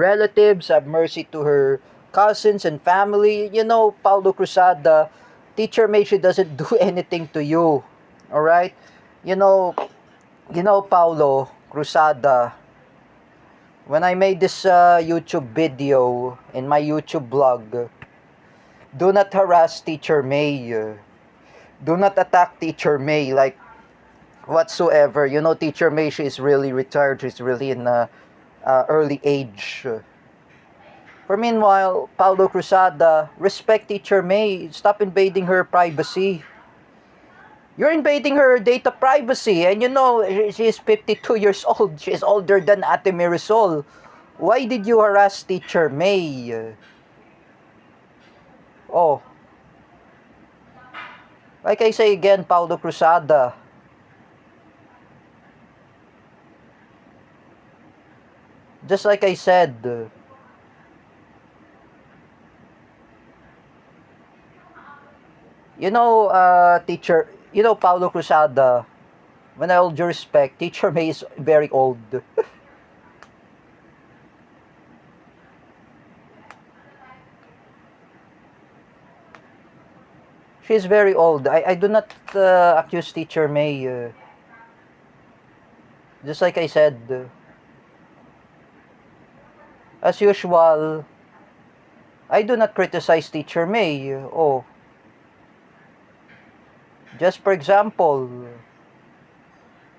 relatives, have mercy to her cousins and family. Paulo Cruzada, Teacher May, she doesn't do anything to you. Alright? You know, Paulo Cruzada, when I made this YouTube video in my YouTube blog, do not harass Teacher May. Do not attack Teacher May like whatsoever. Teacher May, she is really retired. She's really in early age. For meanwhile, Paulo Cruzada, respect Teacher May. Stop invading her privacy. You're invading her data privacy, and she is 52 years old. She is older than Ate Marisol. Why did you harass Teacher May? Oh. Like I say again, Paulo Cruzada, just like I said, teacher, Paulo Cruzada, when I all due respect, Teacher May is very old. She's very old. I do not accuse Teacher May. Just like I said, as usual, I do not criticize Teacher May. Oh. Just for example,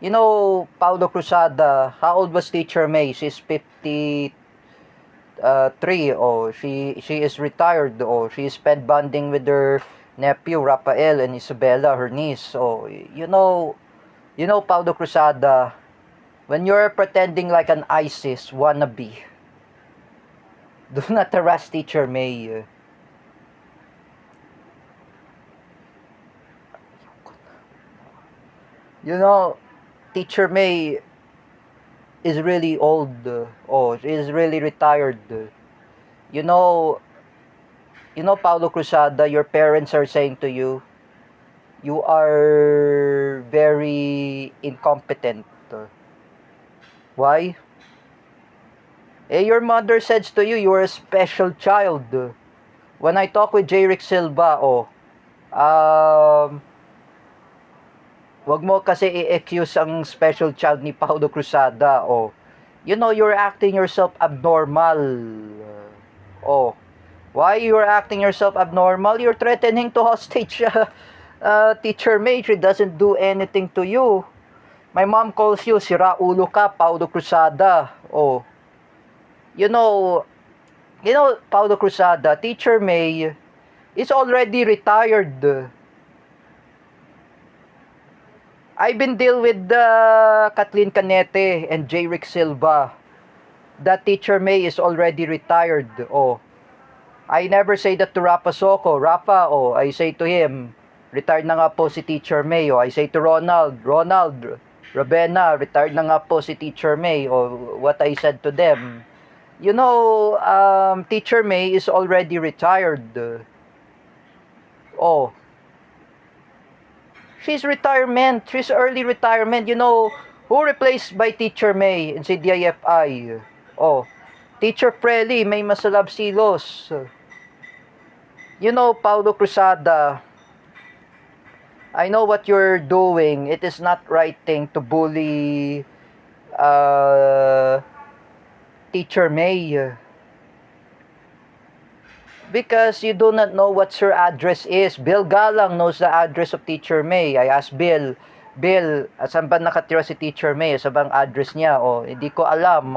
Paulo Cruzada, how old was Teacher May? She's 53. Oh, she is retired. Oh, she spent bonding with her nephew Rafael and Isabella, her niece. Oh, Paulo Cruzada, when you're pretending like an ISIS wannabe, do not harass Teacher May. Teacher May is really old. Oh, she is really retired. Paulo Cruzada, your parents are saying to you, you are very incompetent. Why? Your mother says to you, you are a special child. When I talk with J. Rick Silva, wag mo kasi i-accuse ang special child ni Paulo Cruzada. You're acting yourself abnormal. Why you're acting yourself abnormal? You're threatening to hostage Teacher May. She doesn't do anything to you. My mom calls you, sira ulo ka, Paulo Cruzada. Paulo Cruzada, Teacher May is already retired. I've been deal with Kathleen Canete and J. Rick Silva. That Teacher May is already retired. I never say that to Rafa Soco. Rafa, I say to him, retired na nga po si Teacher May. I say to Ronald, Ravenna, retired na nga po si Teacher May. What I said to them. Teacher May is already retired. She's retirement. She's early retirement. Who replaced by Teacher May in CDIFI? Teacher Frelly, May Masalab Silos. Paulo Cruzada, I know what you're doing. It is not right thing to bully Teacher May. Because you do not know what her address is. Bill Galang knows the address of Teacher May. I asked Bill, asan ba nakatira si Teacher May? Asan bang address niya? Hindi ko alam.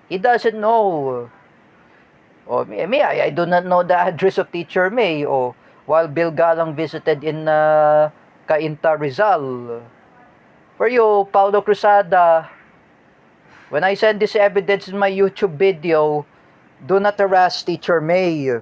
He doesn't know. Me, I do not know the address of Teacher May. While Bill Galang visited in Cainta, Rizal. For you, Paulo Cruzada, when I send this evidence in my YouTube video, do not harass Teacher May.